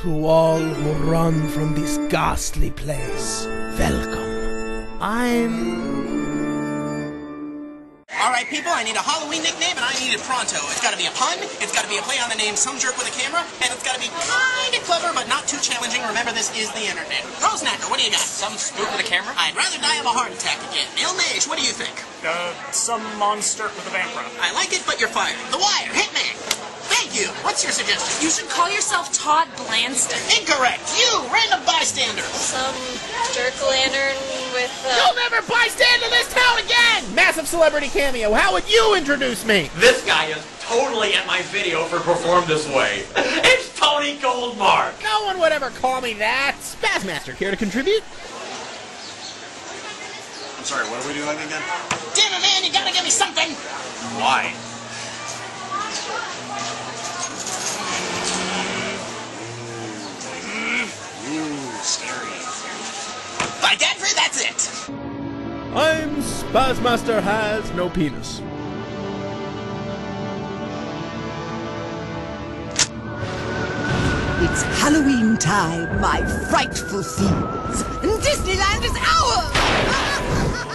To all who run from this ghastly place, welcome. Alright people, I need a Halloween nickname and I need it pronto. It's gotta be a pun, it's gotta be a play on the name Some Jerk with a Camera, and it's gotta be kinda clever but not too challenging. Remember, this is the internet. Snacker, what do you got? Some spook with a camera? I'd rather die of a heart attack again. Neil Nash, what do you think? Some monster with a banter. I like it, but you're fired. The Wire, Hitman. Thank you. What's your suggestion? You should call yourself Todd Blanston. Incorrect. You, random bystander. Some jerk-o'-lantern with You'll never bystand in this town again! Massive celebrity cameo. How would you introduce me? This guy is totally at my video for Perform This Way. It's Tony Goldmark. No one would ever call me that. Spazmaster, care to contribute? I'm sorry, what are we doing again? Damn it, man, you gotta give me something. Why? Scary. By Denver, that's it. I'm Spazmaster has no penis. It's Halloween time, my frightful fiends. Disneyland is ours!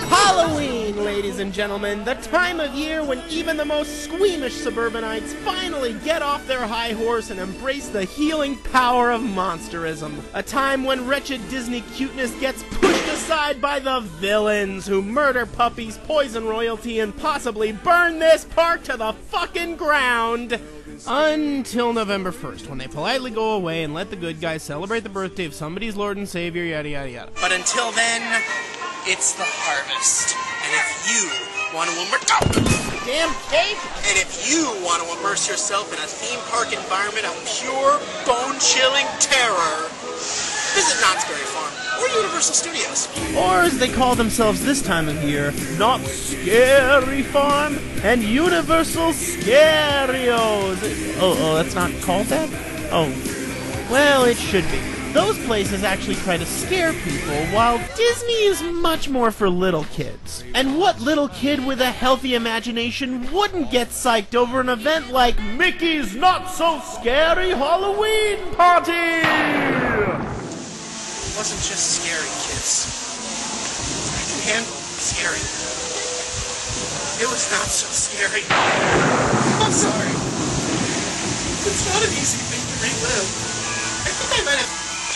Halloween, ladies and gentlemen, the time of year when even the most squeamish suburbanites finally get off their high horse and embrace the healing power of monsterism. A time when wretched Disney cuteness gets pushed aside by the villains who murder puppies, poison royalty, and possibly burn this park to the fucking ground. Until November 1st, when they politely go away and let the good guys celebrate the birthday of somebody's Lord and Savior, yada yada yada. But until then, it's the harvest. And if you want to Damn cake! And if you want to immerse yourself in a theme park environment of pure, bone-chilling terror, visit Knott's Berry Farm or Universal Studios. Or as they call themselves this time of year, Not Scary Farm and Universal Scarios. Oh, that's not called that? Oh, well, it should be. Those places actually try to scare people, while Disney is much more for little kids. And what little kid with a healthy imagination wouldn't get psyched over an event like Mickey's Not So Scary Halloween Party? It wasn't just scary, kids. I can handle scary. It was not so scary. I'm sorry. It's not an easy thing to relive. I think I might have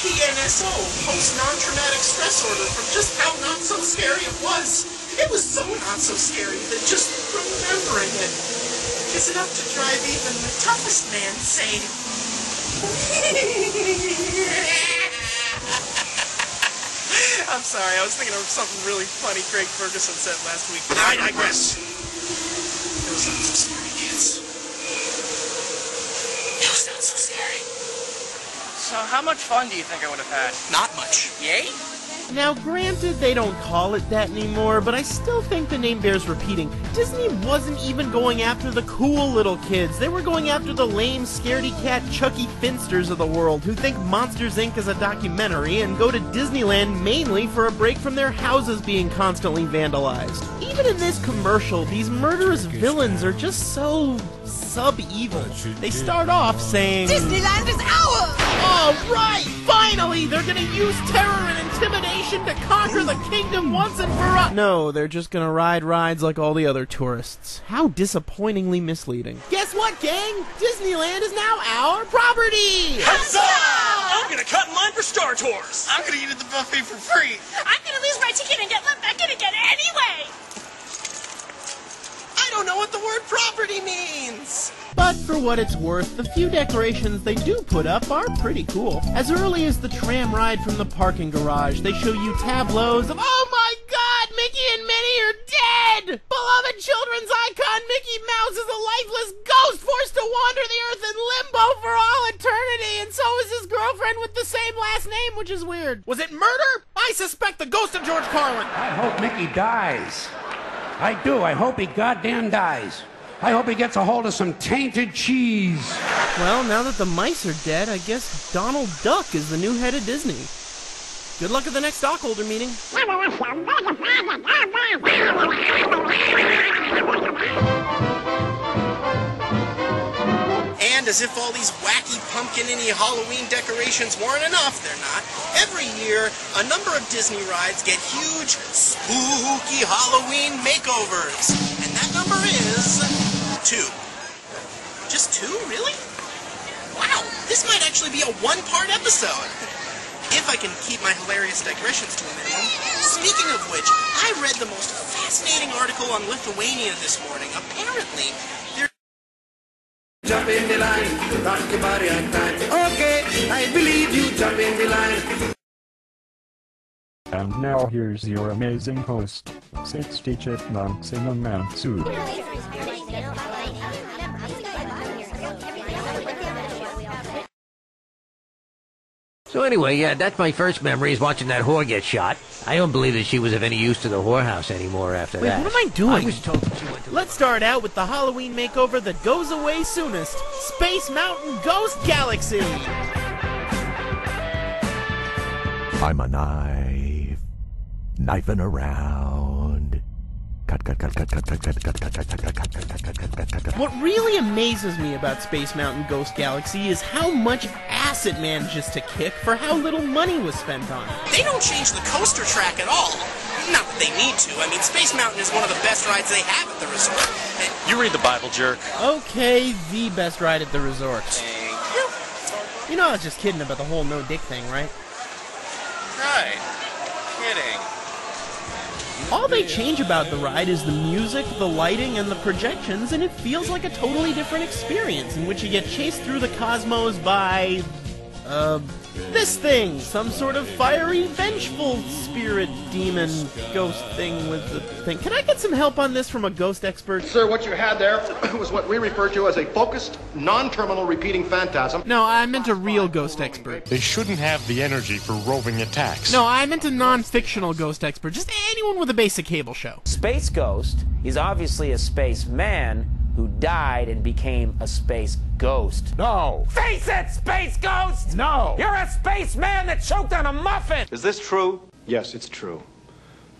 PNSO, post-non-traumatic stress order, from just how not so scary it was. It was so not so scary that just remembering it is enough to drive even the toughest man insane. I'm sorry, I was thinking of something really funny Craig Ferguson said last week. I digress. It was not so scary, kids. It was not so scary. So how much fun do you think I would have had? Not much. Yay? Now, granted, they don't call it that anymore, but I still think the name bears repeating. Disney wasn't even going after the cool little kids. They were going after the lame, scaredy-cat Chucky Finsters of the world, who think Monsters, Inc. is a documentary and go to Disneyland mainly for a break from their houses being constantly vandalized. Even in this commercial, these murderous villains are just so sub-evil. They start off saying, Disneyland is ours! "All right, finally! They're gonna use terror and intimidation to conquer the kingdom once and for all." No, they're just gonna ride rides like all the other tourists. How disappointingly misleading. Guess what, gang? Disneyland is now our property! Huzzah! I'm gonna cut in line for Star Tours. I'm gonna eat at the buffet for free. I'm gonna lose my ticket and get let back in again anyway! I don't know what the word property means. But for what it's worth, the few decorations they do put up are pretty cool. As early as the tram ride from the parking garage, they show you tableaus of, "Oh my god, Mickey and Minnie are dead! Beloved children's icon Mickey Mouse is a lifeless ghost forced to wander the earth in limbo for all eternity, and so is his girlfriend with the same last name," which is weird. Was it murder? I suspect the ghost of George Carlin. I hope Mickey dies. I do. I hope he goddamn dies. I hope he gets a hold of some tainted cheese. Well, now that the mice are dead, I guess Donald Duck is the new head of Disney. Good luck at the next stockholder meeting. And as if all these wacky pumpkin-y Halloween decorations weren't enough, they're not. Every year, a number of Disney rides get huge, spooky Halloween makeovers. And that number is 2. Just 2, really? Wow, this might actually be a one-part episode. If I can keep my hilarious digressions to a minimum. Speaking of which, I read the most fascinating article on Lithuania this morning. Apparently, there... Jump in the line, rock your body on time. Okay, I believe you, jump in the line. And now here's your amazing host, 60 Chipmunks in a man suit. So anyway, yeah, that's my first memory, is watching that whore get shot. I don't believe that she was of any use to the whorehouse anymore after that. Wait, what am I doing? I was told that she went to... Let's start out with the Halloween makeover that goes away soonest. Space Mountain Ghost Galaxy! I'm a knife, knifing around. Cut, cut, cut, cut, cut, cut, cut, cut, cut, cut, cut, cut, cut, cut, cut, cut, cut. What really amazes me about Space Mountain Ghost Galaxy is how much ass it manages to kick for how little money was spent on it. They don't change the coaster track at all. Not that they need to. I mean, Space Mountain is one of the best rides they have at the resort. You read the Bible, jerk. Okay, the best ride at the resort. Thank you. You know I was just kidding about the whole no dick thing, right? Right. Kidding. All they change about the ride is the music, the lighting, and the projections, and it feels like a totally different experience in which you get chased through the cosmos by... this thing! Some sort of fiery, vengeful spirit, demon, ghost thing with the thing. Can I get some help on this from a ghost expert? Sir, what you had there was what we refer to as a focused, non-terminal repeating phantasm. No, I meant a real ghost expert. They shouldn't have the energy for roving attacks. No, I meant a non-fictional ghost expert. Just anyone with a basic cable show. Space Ghost is obviously a space man who died and became a space ghost. No! Face it, Space Ghost! No! You're a space man that choked on a muffin! Is this true? Yes, it's true.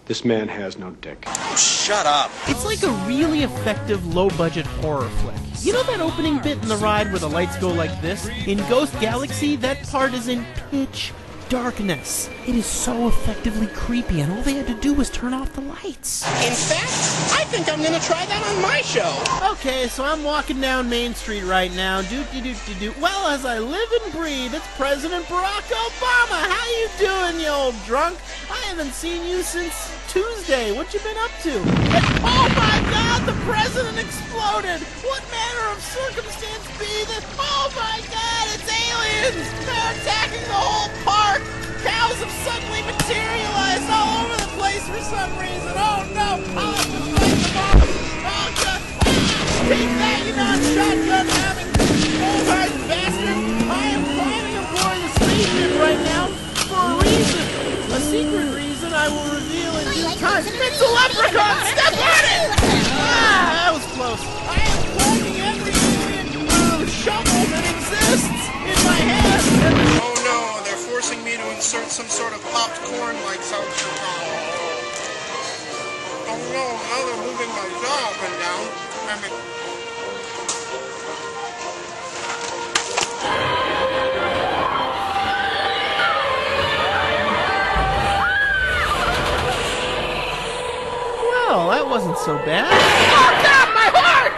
This man has no dick. Oh, shut up. It's like a really effective low-budget horror flick. You know that opening bit in the ride where the lights go like this? In Ghost Galaxy, that part is in pitch darkness. It is so effectively creepy, and all they had to do was turn off the lights. In fact, I think I'm gonna try that on my show. Okay, so I'm walking down Main Street right now. Do. Well, as I live and breathe, it's President Barack Obama. How you doing, you old drunk? I haven't seen you since Tuesday. What you been up to? Oh my God, the president exploded! What manner of circumstance be this? Oh my God, it's aliens! They're attacking the whole park! Cows have suddenly materialized all over the place for some reason. Oh no! I'll have to fight them off! Oh God! Take that, you non-shotgun having old-hard bastard! I am planning on boarding a spaceship right now for a reason! A secret reason I will reveal in due time. It's a leprechaun! Step on it! Ah, that was close. I am plugging every alien shovel that exists in my hand. Oh no, they're forcing me to insert some sort of popped corn like something. Oh no, now they're moving my jaw up and down. Well, that wasn't so bad. Oh God, my heart!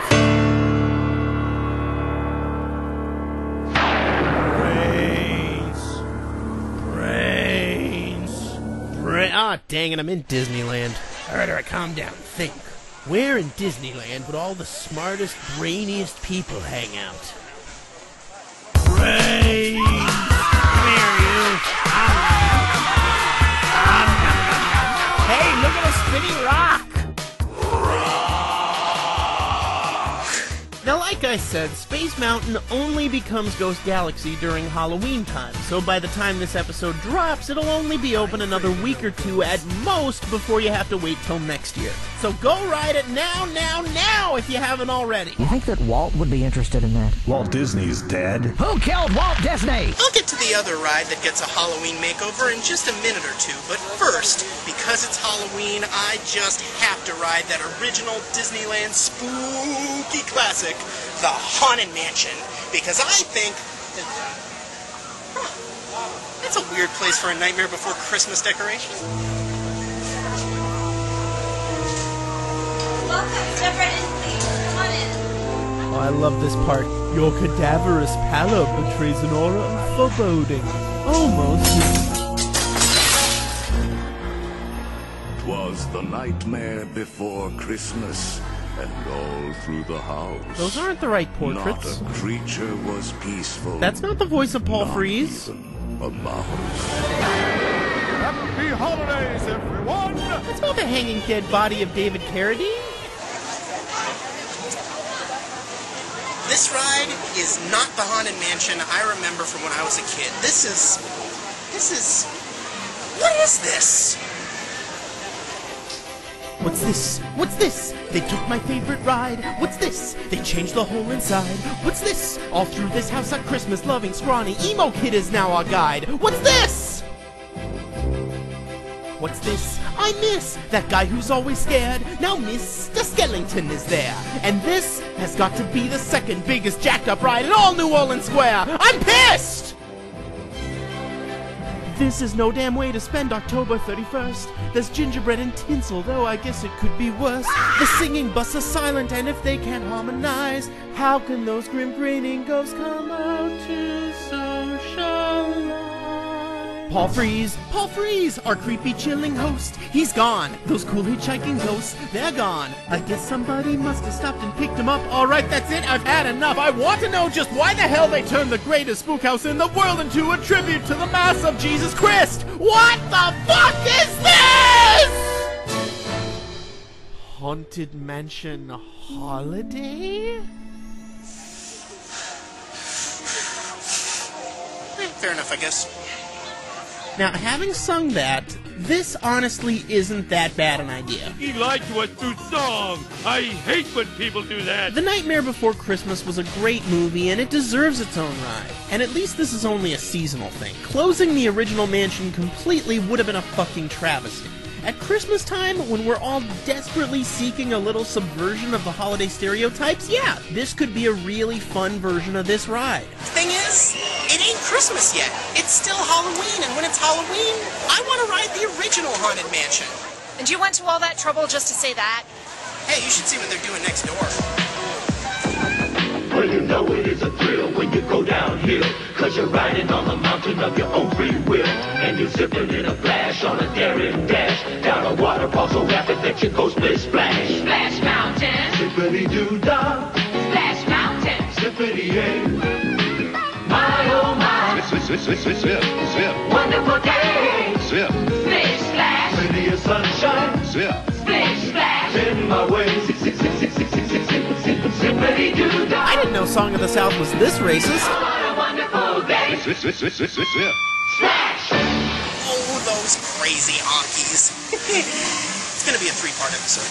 Brains. Ah, dang it, I'm in Disneyland. Alright, calm down, think. Where in Disneyland would all the smartest, brainiest people hang out? Brains! Come here, you. Hey, look at a spinning rock! Now, like I said, Space Mountain only becomes Ghost Galaxy during Halloween time, so by the time this episode drops, it'll only be open another week or two at most before you have to wait till next year. So go ride it now if you haven't already. You think that Walt would be interested in that? Walt Disney's dead. Who killed Walt Disney? I'll get to the other ride that gets a Halloween makeover in just a minute or two, but first, because it's Halloween, I just have to ride that original Disneyland spooky classic, the Haunted Mansion. Because I think... That's a weird place for a Nightmare Before Christmas decoration. Welcome, step right in, please. Come on in. Oh, I love this part. Your cadaverous pallor betrays an aura of foreboding. Almost. 'Twas the nightmare before Christmas, and all through the house. Those aren't the right portraits. Not a creature was peaceful. That's not the voice of Paul Frees. A mouse. Happy holidays, everyone! That's not the hanging dead body of David Carradine. This ride is not the Haunted Mansion I remember from when I was a kid. This is... What is this? What's this? What's this? They took my favorite ride. What's this? They changed the whole inside. What's this? All through this house at Christmas, loving scrawny emo kid is now our guide. What's this? What's this? I miss that guy who's always scared. Now Mr. Skellington is there. And this has got to be the second biggest jacked up ride in all New Orleans Square. I'm pissed! This is no damn way to spend October 31st. There's gingerbread and tinsel, though I guess it could be worse. The singing busts are silent, and if they can't harmonize, how can those grim grinning ghosts come out to socialize? Paul Frees, our creepy chilling host. He's gone. Those cool hitchhiking ghosts, they're gone. I guess somebody must have stopped and picked him up. Alright, that's it, I've had enough. I want to know just why the hell they turned the greatest spook house in the world into a tribute to the Mass of Jesus Christ. What the fuck is this? Haunted Mansion Holiday? Fair enough, I guess. Now, having sung that, this honestly isn't that bad an idea. He lied to us through song. I hate when people do that. The Nightmare Before Christmas was a great movie, and it deserves its own ride. And at least this is only a seasonal thing. Closing the original mansion completely would have been a fucking travesty. At Christmas time, when we're all desperately seeking a little subversion of the holiday stereotypes, yeah, this could be a really fun version of this ride. Thing is, it ain't Christmas yet. It's still Halloween, and when it's Halloween, I want to ride the original Haunted Mansion. And you went to all that trouble just to say that? Hey, you should see what they're doing next door. Well, you know it is a thrill when you go downhill, 'cause you're riding on the mountain of your own free will. And you're zipping in a flash on a daring dash down a waterfall so rapid that you go split splash. Splash Mountain. Zippity-doo-dah. Splash Mountain. Zippity-yay. My oh my. Zip, zip, zip, zip. Wonderful day. Zip. Splish splash. Plenty of sunshine. Zip. Splish splash. In my way. Zip, zip, zip, zip, zip, zip, zip, zip, zippity-doo-dah. I didn't know Song of the South was this racist. What a wonderful day. Zip, zip, zip, zip, zip, zip. Splash. Oh, those crazy honkies. It's gonna be a 3-part episode.